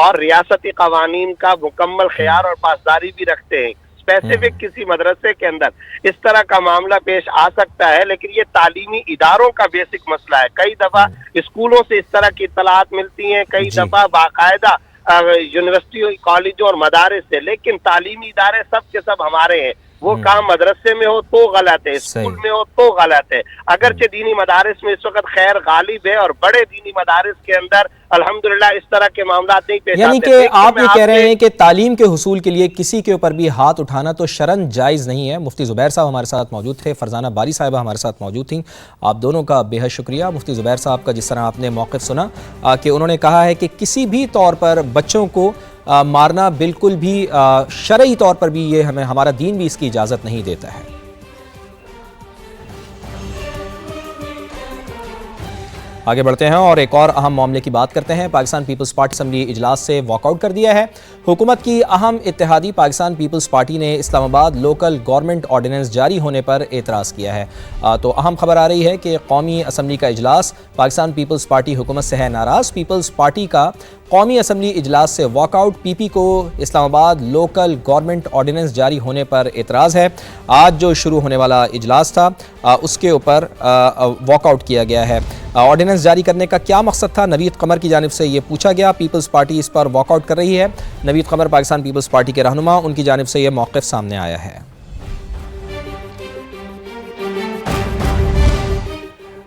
اور ریاستی قوانین کا مکمل خیال اور پاسداری بھی رکھتے ہیں. اسپیسیفک کسی مدرسے کے اندر اس طرح کا معاملہ پیش آ سکتا ہے، لیکن یہ تعلیمی اداروں کا بیسک مسئلہ ہے. کئی دفعہ اسکولوں سے اس طرح کی اطلاعات ملتی ہیں، کئی دفعہ باقاعدہ یونیورسٹی، کالجوں اور مدارس سے، لیکن تعلیمی ادارے سب کے سب ہمارے ہیں. وہ کام مدرسے میں ہو تو غلط ہے، اسکول میں ہو تو غلط ہے. اگرچہ دینی مدارس میں اس وقت خیر غالب ہے اور بڑے دینی مدارس کے اندر الحمدللہ اس طرح کے معاملات نہیں پیش آتے. یعنی کہ آپ یہ کہہ رہے ہیں کہ تعلیم کے حصول کے لیے کسی کے اوپر بھی ہاتھ اٹھانا تو شرعاً جائز نہیں ہے. مفتی زبیر صاحب ہمارے ساتھ موجود تھے، فرزانہ باری صاحبہ ہمارے ساتھ موجود تھیں. آپ دونوں کا بے حد شکریہ. مفتی زبیر صاحب کا جس طرح آپ نے موقف سنا کہ انہوں نے کہا ہے کہ کسی بھی طور پر بچوں کو مارنا بالکل بھی شرعی طور پر بھی یہ ہمارا دین بھی اس کی اجازت نہیں دیتا ہے. آگے بڑھتے ہیں اور ایک اور اہم معاملے کی بات کرتے ہیں. پاکستان پیپلز پارٹی اسمبلی اجلاس سے واک آؤٹ کر دیا ہے. حکومت کی اہم اتحادی پاکستان پیپلز پارٹی نے اسلام آباد لوکل گورنمنٹ آرڈیننس جاری ہونے پر اعتراض کیا ہے. تو اہم خبر آ رہی ہے کہ قومی اسمبلی کا اجلاس پاکستان پیپلز پارٹی حکومت سے ہے ناراض. پیپلز پارٹی کا قومی اسمبلی اجلاس سے واک آؤٹ. پی پی کو اسلام آباد لوکل گورنمنٹ آرڈیننس جاری ہونے پر اعتراض ہے. آج جو شروع ہونے والا اجلاس تھا اس کے اوپر واک آؤٹ کیا گیا ہے. آرڈیننس جاری کرنے کا کیا مقصد تھا؟ نوید قمر کی جانب سے یہ پوچھا گیا. پیپلز پارٹی اس پر واک آؤٹ کر رہی ہے. نوید قمر پاکستان پیپلز پارٹی کے رہنما، ان کی جانب سے یہ موقف سامنے آیا ہے.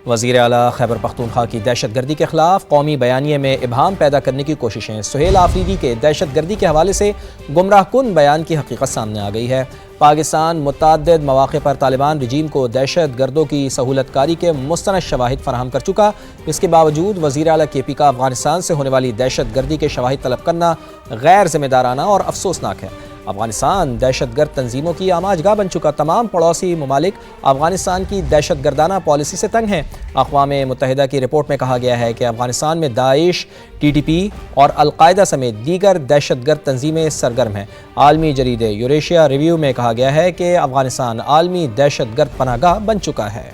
وزیر اعلیٰ خیبر پختونخوا کی دہشت گردی کے خلاف قومی بیانیے میں ابہام پیدا کرنے کی کوششیں. سہیل آفریدی کے دہشت گردی کے حوالے سے گمراہ کن بیان کی حقیقت سامنے آ گئی ہے. پاکستان متعدد مواقع پر طالبان رجیم کو دہشت گردوں کی سہولت کاری کے مستند شواہد فراہم کر چکا. اس کے باوجود وزیر اعلیٰ کے پی کا افغانستان سے ہونے والی دہشت گردی کے شواہد طلب کرنا غیر ذمہ دارانہ اور افسوسناک ہے. افغانستان دہشت گرد تنظیموں کی آماج گاہ بن چکا. تمام پڑوسی ممالک افغانستان کی دہشت گردانہ پالیسی سے تنگ ہیں. اقوام متحدہ کی رپورٹ میں کہا گیا ہے کہ افغانستان میں داعش، ٹی ٹی پی اور القاعدہ سمیت دیگر دہشت گرد تنظیمیں سرگرم ہیں. عالمی جریدے یوریشیا ریویو میں کہا گیا ہے کہ افغانستان عالمی دہشت گرد پناہ گاہ بن چکا ہے.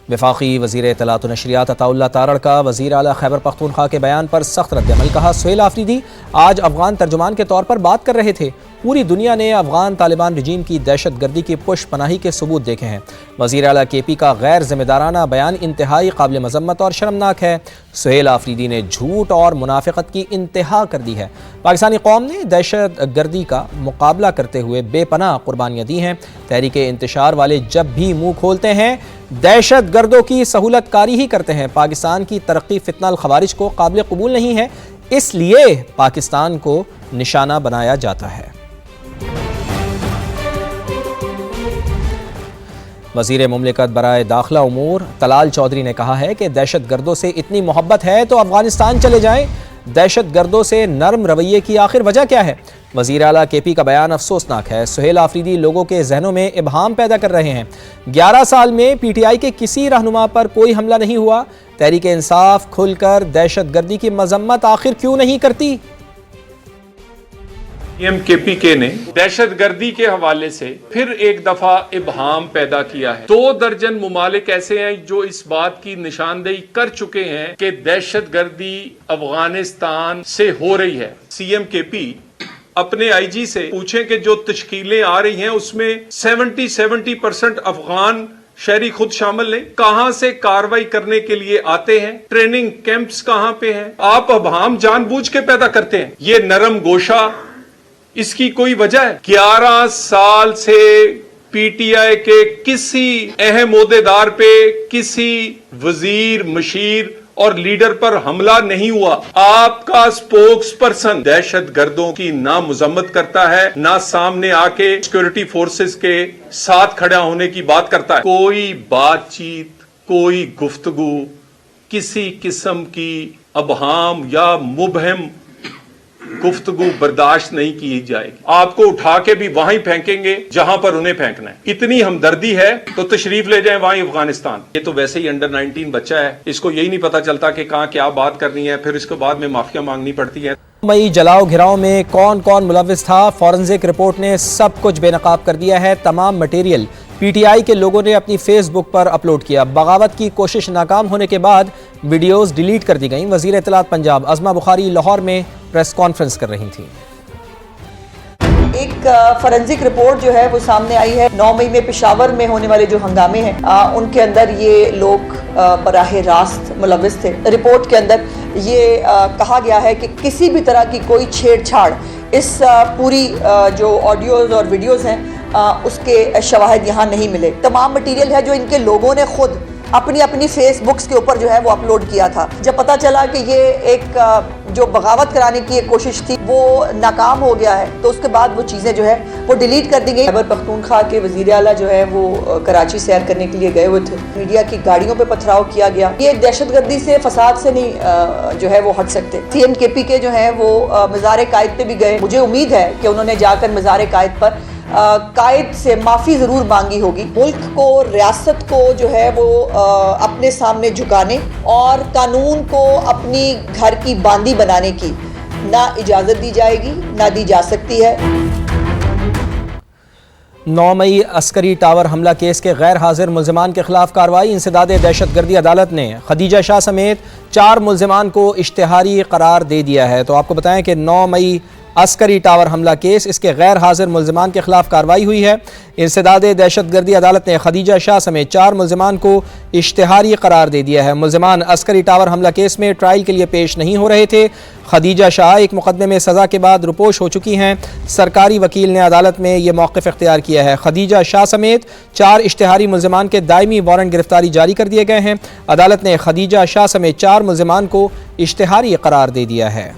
وفاقی وزیر اطلاعات و نشریات عطا اللہ تارڑ کا وزیر اعلیٰ خیبر پختونخوا کے بیان پر سخت رد عمل. کہا سہیل آفریدی آج افغان ترجمان کے طور پر بات کر رہے تھے. پوری دنیا نے افغان طالبان رجیم کی دہشت گردی کی پشت پناہی کے ثبوت دیکھے ہیں. وزیر اعلیٰ کے پی کا غیر ذمہ دارانہ بیان انتہائی قابل مذمت اور شرمناک ہے. سہیل آفریدی نے جھوٹ اور منافقت کی انتہا کر دی ہے. پاکستانی قوم نے دہشت گردی کا مقابلہ کرتے ہوئے بے پناہ قربانیاں دی ہیں. تحریک انتشار والے جب بھی منہ کھولتے ہیں دہشت گردوں کی سہولت کاری ہی کرتے ہیں. پاکستان کی ترقی فتنہ الخوارج کو قابل قبول نہیں ہے، اس لیے پاکستان کو نشانہ بنایا جاتا ہے. وزیر مملکت برائے داخلہ امور طلال چودھری نے کہا ہے کہ دہشت گردوں سے اتنی محبت ہے تو افغانستان چلے جائیں. دہشت گردوں سے نرم رویے کی آخر وجہ کیا ہے؟ وزیر اعلیٰ کے پی کا بیان افسوسناک ہے. سہیل آفریدی لوگوں کے ذہنوں میں ابہام پیدا کر رہے ہیں. 11 سال میں پی ٹی آئی کے کسی رہنما پر کوئی حملہ نہیں ہوا. تحریک انصاف کھل کر دہشت گردی کی مذمت آخر کیوں نہیں کرتی؟ ایم کے پی کے نے دہشت گردی کے حوالے سے پھر ایک دفعہ ابہام پیدا کیا ہے. 2 درجن ممالک ایسے ہیں جو اس بات کی نشاندہی کر چکے ہیں کہ دہشت گردی افغانستان سے ہو رہی ہے. سی ایم کے پی اپنے آئی جی سے پوچھیں کہ جو تشکیلیں آ رہی ہیں اس میں 70% افغان شہری خود شامل ہیں. کہاں سے کاروائی کرنے کے لیے آتے ہیں؟ ٹریننگ کیمپس کہاں پہ ہیں؟ آپ ابہام جان بوجھ کے پیدا کرتے ہیں. یہ نرم گوشہ اس کی کوئی وجہ ہے؟ 11 سال سے پی ٹی آئی کے کسی اہم عہدیدار پہ، کسی وزیر، مشیر اور لیڈر پر حملہ نہیں ہوا. آپ کا سپوکس پرسن دہشت گردوں کی نہ مذمت کرتا ہے، نہ سامنے آ کے سیکورٹی فورسز کے ساتھ کھڑا ہونے کی بات کرتا ہے. کوئی بات چیت، کوئی گفتگو، کسی قسم کی ابہام یا مبہم گفتگو برداشت نہیں کی جائے گی. آپ کو اٹھا کے بھی وہیں پھینکیں گے جہاں پر انہیں پھینکنا ہے. اتنی ہمدردی ہے تو تشریف لے جائیں وہیں افغانستان. یہ تو ویسے ہی انڈر 19 بچہ ہے، اس کو یہی نہیں پتا چلتا کہ کہاں کیا بات کرنی ہے، پھر اس کے بعد میں معافیاں مانگنی پڑتی ہے. مئی جلاؤ گھراؤ میں کون کون ملوث تھا؟ فورنزک رپورٹ نے سب کچھ بے نقاب کر دیا ہے. تمام مٹیریل پی ٹی آئی کے لوگوں نے اپنی فیس بک پر اپلوڈ کیا۔ بغاوت کی کوشش ناکام ہونے کے بعد ویڈیوز ڈیلیٹ کر دی گئیں۔ وزیر اطلاعات پنجاب عظمہ بخاری لاہور میں پریس کانفرنس کر رہی تھیں۔ ایک فورنزک رپورٹ جو ہے وہ سامنے آئی ہے 9 مئی میں پشاور میں ہونے والے جو ہنگامے ہیں ان کے اندر یہ لوگ براہ راست ملوث تھے۔ رپورٹ کے اندر یہ کہا گیا ہے کہ کسی بھی طرح کی کوئی چھیڑ چھاڑ اس پوری جو آڈیوز اور ویڈیوز ہیں اس کے شواہد یہاں نہیں ملے۔ تمام مٹیریل ہے جو ان کے لوگوں نے خود اپنی فیس بکس کے اوپر جو ہے وہ اپلوڈ کیا تھا۔ جب پتہ چلا کہ یہ ایک جو بغاوت کرانے کی ایک کوشش تھی وہ ناکام ہو گیا ہے تو اس کے بعد وہ چیزیں جو ہے وہ ڈیلیٹ کر دی گئی۔ خیبر پختونخوا کے وزیر اعلیٰ جو ہے وہ کراچی سیر کرنے کے لیے گئے ہوئے تھے۔ میڈیا کی گاڑیوں پہ پتھراؤ کیا گیا۔ یہ دہشت گردی سے فساد سے نہیں جو ہے وہ ہٹ سکتے۔ CNKP کے جو ہیں وہ مزار قائد پہ بھی گئے۔ مجھے امید ہے کہ انہوں نے جا کر مزار قائد پر قائد سے معافی ضرور مانگی ہوگی۔ ملک کو، ریاست کو جو ہے وہ اپنے سامنے جھکانے اور قانون کو اپنی گھر کی باندی بنانے کی نہ اجازت دی جائے گی نہ دی جا سکتی ہے۔ 9 مئی عسکری ٹاور حملہ کیس کے غیر حاضر ملزمان کے خلاف کارروائی۔ انسداد دہشت گردی عدالت نے خدیجہ شاہ سمیت 4 ملزمان کو اشتہاری قرار دے دیا ہے۔ تو آپ کو بتائیں کہ 9 مئی عسکری ٹاور حملہ کیس، اس کے غیر حاضر ملزمان کے خلاف کارروائی ہوئی ہے۔ انسداد دہشت گردی عدالت نے خدیجہ شاہ سمیت 4 ملزمان کو اشتہاری قرار دے دیا ہے۔ ملزمان عسکری ٹاور حملہ کیس میں ٹرائل کے لیے پیش نہیں ہو رہے تھے۔ خدیجہ شاہ ایک مقدمے میں سزا کے بعد روپوش ہو چکی ہیں۔ سرکاری وکیل نے عدالت میں یہ موقف اختیار کیا ہے۔ خدیجہ شاہ سمیت 4 اشتہاری ملزمان کے دائمی وارنٹ گرفتاری جاری کر دیے گئے ہیں۔ عدالت نے خدیجہ شاہ سمیت 4 ملزمان کو اشتہاری قرار دے دیا ہے۔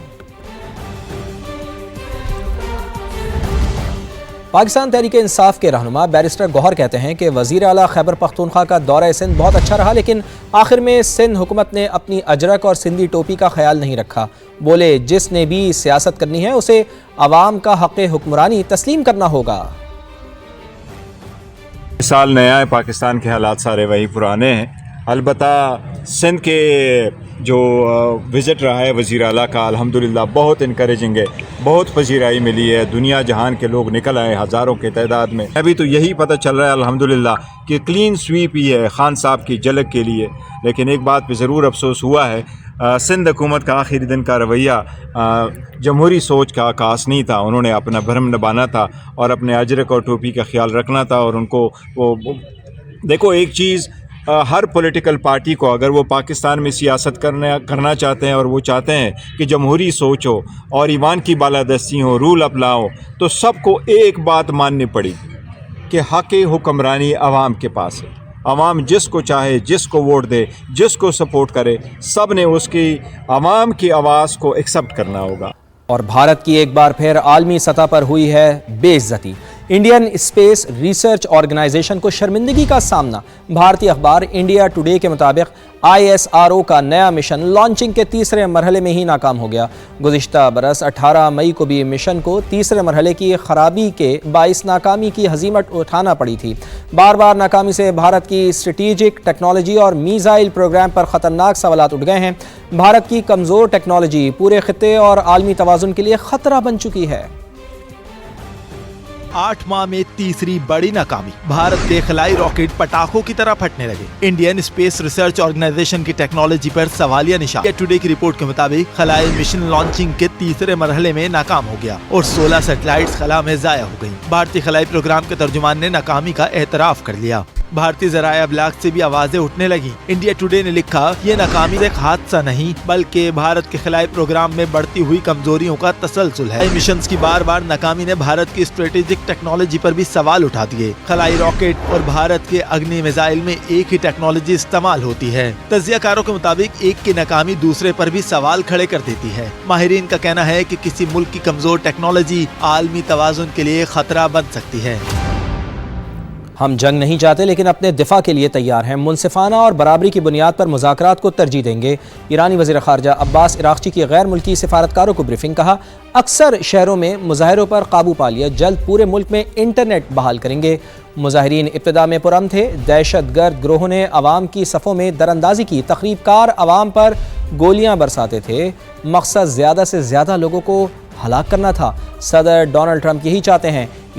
پاکستان تحریک انصاف کے رہنما بیرسٹر گوہر کہتے ہیں کہ وزیر اعلیٰ خیبر پختونخوا کا دورہ سندھ بہت اچھا رہا، لیکن آخر میں سندھ حکومت نے اپنی اجرک اور سندھی ٹوپی کا خیال نہیں رکھا۔ بولے جس نے بھی سیاست کرنی ہے اسے عوام کا حق حکمرانی تسلیم کرنا ہوگا۔ سال نیا ہے، پاکستان کے حالات سارے وہی پرانے ہیں۔ البتہ سندھ کے جو وزٹ رہا ہے وزیر اعلیٰ کا الحمدللہ بہت انکریجنگ ہے، بہت پذیرائی ملی ہے، دنیا جہان کے لوگ نکل آئے ہزاروں کے تعداد میں۔ ابھی تو یہی پتہ چل رہا ہے الحمدللہ کہ کلین سویپ ہی ہے خان صاحب کی جھلک کے لیے۔ لیکن ایک بات پہ ضرور افسوس ہوا ہے، سندھ حکومت کا آخری دن کا رویہ جمہوری سوچ کا عکاس نہیں تھا۔ انہوں نے اپنا بھرم نبھانا تھا اور اپنے اجرک اور ٹوپی کا خیال رکھنا تھا، اور ان کو وہ دیکھو ایک چیز، ہر پولیٹیکل پارٹی کو اگر وہ پاکستان میں سیاست کرنا چاہتے ہیں اور وہ چاہتے ہیں کہ جمہوری سوچ ہو اور ایوان کی بالادستی ہو، رول اپنا ہو، تو سب کو ایک بات ماننی پڑی کہ حق حکمرانی عوام کے پاس ہے۔ عوام جس کو چاہے، جس کو ووٹ دے، جس کو سپورٹ کرے، سب نے اس کی عوام کی آواز کو ایکسیپٹ کرنا ہوگا۔ اور بھارت کی ایک بار پھر عالمی سطح پر ہوئی ہے بے عزتی۔ انڈین اسپیس ریسرچ آرگنائزیشن کو شرمندگی کا سامنا۔ بھارتی اخبار انڈیا ٹوڈے کے مطابق ISRO کا نیا مشن لانچنگ کے تیسرے مرحلے میں ہی ناکام ہو گیا۔ گزشتہ برس 18 مئی کو بھی مشن کو تیسرے مرحلے کی خرابی کے باعث ناکامی کی ہزیمت اٹھانا پڑی تھی۔ بار بار ناکامی سے بھارت کی اسٹریٹجک ٹیکنالوجی اور میزائل پروگرام پر خطرناک سوالات اٹھ گئے ہیں۔ بھارت کی کمزور ٹیکنالوجی پورے خطے اور عالمی توازن کے لیے خطرہ بن چکی ہے۔ 8 ماہ میں تیسری بڑی ناکامی، بھارت کے خلائی راکٹ پٹاخوں کی طرح پھٹنے لگے۔ انڈین اسپیس ریسرچ آرگنائزیشن کی ٹیکنالوجی پر سوالیہ نشان۔ انڈیا ٹوڈے کی رپورٹ کے مطابق خلائی مشن لانچنگ کے تیسرے مرحلے میں ناکام ہو گیا اور 16 سیٹلائٹس خلا میں ضائع ہو گئیں۔ بھارتی خلائی پروگرام کے ترجمان نے ناکامی کا اعتراف کر لیا۔ بھارتی ذرائع ابلاغ سے بھی آوازیں اٹھنے لگیں۔ انڈیا ٹوڈے نے لکھا، یہ ناکامی ایک حادثہ نہیں بلکہ بھارت کے خلائی پروگرام میں بڑھتی ہوئی کمزوریوں کا تسلسل ہے۔ مشنز کی بار بار ناکامی نے بھارت کی اسٹریٹجک ٹیکنالوجی پر بھی سوال اٹھا دیے۔ خلائی راکٹ اور بھارت کے اگنی میزائل میں ایک ہی ٹیکنالوجی استعمال ہوتی ہے۔ تجزیہ کاروں کے مطابق ایک کی ناکامی دوسرے پر بھی سوال کھڑے کر دیتی ہے۔ ماہرین کا کہنا ہے کہ کسی ملک کی کمزور ٹیکنالوجی عالمی توازن کے لیے خطرہ بن سکتی ہے۔ ہم جنگ نہیں چاہتے لیکن اپنے دفاع کے لیے تیار ہیں، منصفانہ اور برابری کی بنیاد پر مذاکرات کو ترجیح دیں گے۔ ایرانی وزیر خارجہ عباس عراقچی کی غیر ملکی سفارتکاروں کو بریفنگ۔ کہا، اکثر شہروں میں مظاہروں پر قابو پا لیا، جلد پورے ملک میں انٹرنیٹ بحال کریں گے۔ مظاہرین ابتدا میں پرامن تھے، دہشت گرد گروہوں نے عوام کی صفوں میں دراندازی کی، تخریب کار عوام پر گولیاں برساتے تھے، مقصد زیادہ سے زیادہ لوگوں کو ہلاک کرنا تھا۔ صدر ڈونلڈ ٹرمپ یہی چاہتے ہیں،